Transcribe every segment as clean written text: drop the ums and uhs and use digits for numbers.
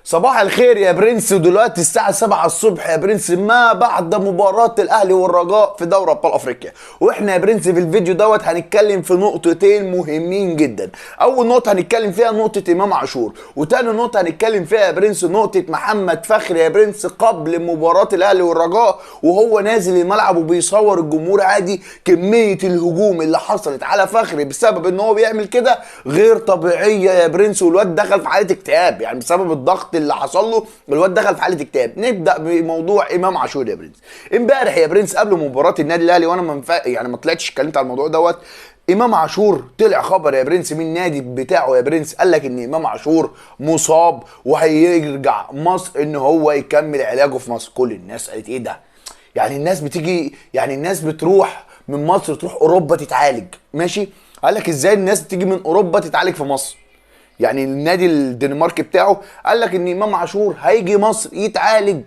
صباح الخير يا برنس، ودلوقتي الساعة 7 الصبح يا برنس، ما بعد مباراة الأهلي والرجاء في دوري أبطال أفريقيا. وإحنا يا برنس في الفيديو دوت هنتكلم في نقطتين مهمين جدا. أول نقطة هنتكلم فيها نقطة إمام عاشور، وتاني نقطة هنتكلم فيها يا برنس نقطة محمد فخري يا برنس قبل مباراة الأهلي والرجاء وهو نازل الملعب وبيصور الجمهور عادي. كمية الهجوم اللي حصلت على فخري بسبب إن هو بيعمل كده غير طبيعية يا برنس، والواد دخل في حالة اكتئاب، يعني بسبب الضغط اللي حصل له الواد دخل في حاله اكتئاب. نبدا بموضوع امام عاشور يا برنس. امبارح يا برنس قبل مباراه النادي الاهلي، وانا ما طلعتش اتكلمت على الموضوع دوت. امام عاشور طلع خبر يا برنس من النادي بتاعه يا برنس، قال لك ان امام عاشور مصاب وهيرجع مصر ان هو يكمل علاجه في مصر. كل الناس قالت ايه ده؟ يعني الناس بتيجي، يعني الناس بتروح من مصر تروح اوروبا تتعالج، ماشي؟ قال لك ازاي الناس بتيجي من اوروبا تتعالج في مصر؟ يعني النادي الدنماركي بتاعه قال لك ان امام عاشور هيجي مصر يتعالج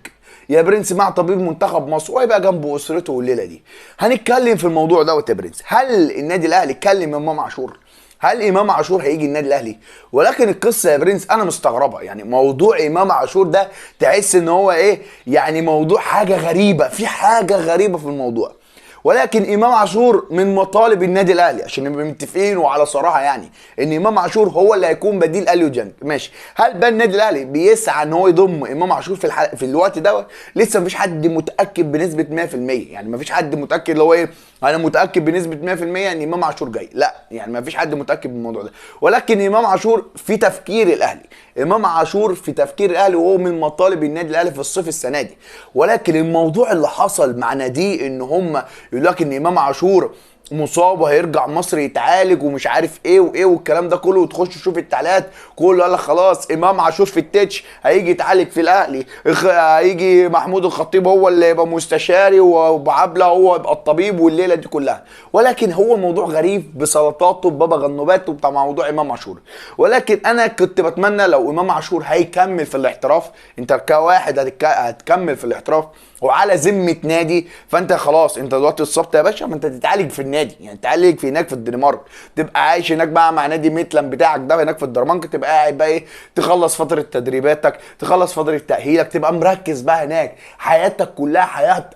يا برنس مع طبيب منتخب مصر وهيبقى جنبه اسرته. والليله دي هنتكلم في الموضوع دوت يا برنس. هل النادي الاهلي كلم امام عاشور؟ هل امام عاشور هيجي النادي الاهلي؟ ولكن القصه يا برنس انا مستغربه، يعني موضوع امام عاشور ده تحس ان هو ايه، يعني موضوع حاجه غريبه، في حاجه غريبه في الموضوع. ولكن امام عاشور من مطالب النادي الاهلي عشان نبقى متفقين وعلى صراحه، يعني ان امام عاشور هو اللي هيكون بديل اليو ديانج، ماشي؟ هل بقى النادي الاهلي بيسعى ان هو يضم امام عاشور في الوقت دوت؟ لسه مفيش حد متاكد بنسبه 100%، يعني مفيش حد متاكد اللي هو ايه، انا متاكد بنسبه 100% ان امام عاشور جاي، لا يعني مفيش حد متاكد بالموضوع ده. ولكن امام عاشور في تفكير الاهلي، امام عاشور في تفكير الاهلي وهو من مطالب النادي الاهلي في الصيف السنه دي. ولكن الموضوع اللي حصل مع ناديه ان هم يقول لك ان امام عاشور مصاب وهيرجع مصر يتعالج ومش عارف ايه وايه والكلام ده كله، وتخش تشوف التعليقات كله قال لك خلاص امام عاشور في التتش هيجي يتعالج في الاهلي، هيجي محمود الخطيب هو اللي يبقى مستشاري وبعبله هو يبقى الطبيب والليله دي كلها. ولكن هو الموضوع غريب بسلطاته ببابا غنوباته بتاع موضوع امام عاشور. ولكن انا كنت بتمنى لو امام عاشور هيكمل في الاحتراف، انت كواحد هتكمل في الاحتراف وعلى ذمه نادي، فانت خلاص انت دلوقتي اتصبت يا باشا، ما انت تتعالج في النادي، يعني تتعالج في هناك في الدنمارك، تبقى عايش هناك بقى مع نادي ميتلاند بتاعك ده هناك في الدنمارك، تبقى قاعد بقى ايه، تخلص فتره تدريباتك، تخلص فتره تاهيلك، تبقى مركز بقى هناك، حياتك كلها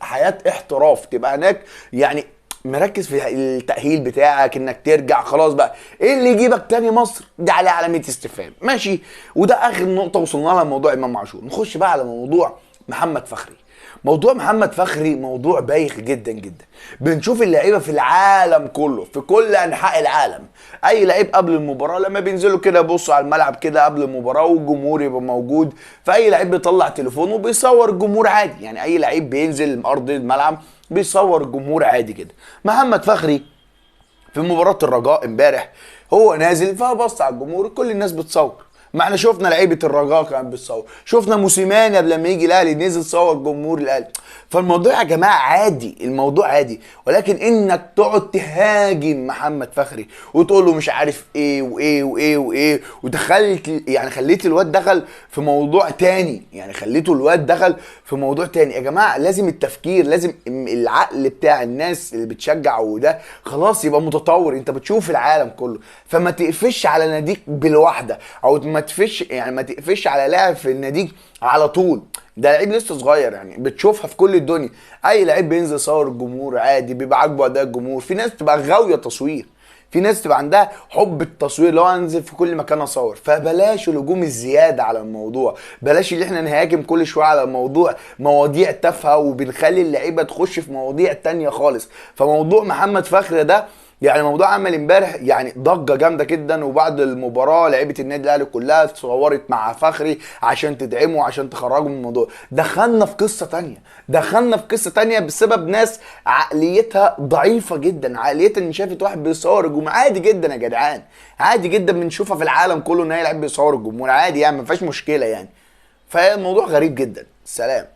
حياه احتراف، تبقى هناك يعني مركز في التأهيل بتاعك انك ترجع خلاص. بقى ايه اللي يجيبك تاني مصر؟ دي عليه علامة استفهام، ماشي؟ وده اخر نقطة وصلنا لها لموضوع امام عاشور. نخش بقى على موضوع محمد فخري. موضوع محمد فخري موضوع بايخ جدا جدا. بنشوف اللعيبه في العالم كله في كل انحاء العالم، اي لعيب قبل المباراه لما بينزلوا كده يبصوا على الملعب كده قبل المباراه والجمهور يبقى موجود، فاي لعيب بيطلع تليفونه وبيصور الجمهور عادي، يعني اي لعيب بينزل ارض الملعب بيصور الجمهور عادي كده. محمد فخري في مباراه الرجاء امبارح هو نازل فبص على الجمهور، كل الناس بتصور. ما احنا شفنا لعيبه الرجاء كانت بتصور، شفنا موسيماني قبل ما يجي الاهلي نزل صور جمهور الاهلي. فالموضوع يا جماعه عادي، الموضوع عادي. ولكن انك تقعد تهاجم محمد فخري وتقول له مش عارف ايه وايه وايه وايه، ودخلت يعني خليت الواد دخل في موضوع تاني، يعني خليته الواد دخل في موضوع تاني. يا جماعه لازم التفكير، لازم العقل بتاع الناس اللي بتشجع وده خلاص يبقى متطور. انت بتشوف العالم كله، فما تقفش على ناديك بالواحده، او ما تقفش يعني ما تقفش على لاعب في الناديك على طول. ده لعيب لسه صغير، يعني بتشوفها في كل الدنيا. اي لعيب بينزل صور الجمهور عادي بيبقى عاجبه اداء الجمهور. في ناس تبقى غاويه تصوير، في ناس تبقى عندها حب التصوير اللي هو انزل في كل مكان اصور. فبلاش الهجوم الزياده على الموضوع، بلاش اللي احنا نهاجم كل شويه على الموضوع مواضيع تافهه وبنخلي اللعيبه تخش في مواضيع تانية خالص. فموضوع محمد فخري ده يعني موضوع عمل امبارح يعني ضجه جامده جدا، وبعد المباراه لعيبه النادي الاهلي كلها اتصورت مع فخري عشان تدعمه عشان تخرجه من الموضوع. دخلنا في قصه تانية، دخلنا في قصه تانية بسبب ناس عقليتها ضعيفه جدا، عقليتها ان شافت واحد بيصور الجمهور عادي جدا. يا جدعان عادي جدا بنشوفها في العالم كله ان هي لعيب بيصور الجمهور عادي، يعني ما فيهاش مشكله يعني. فالموضوع غريب جدا. سلام.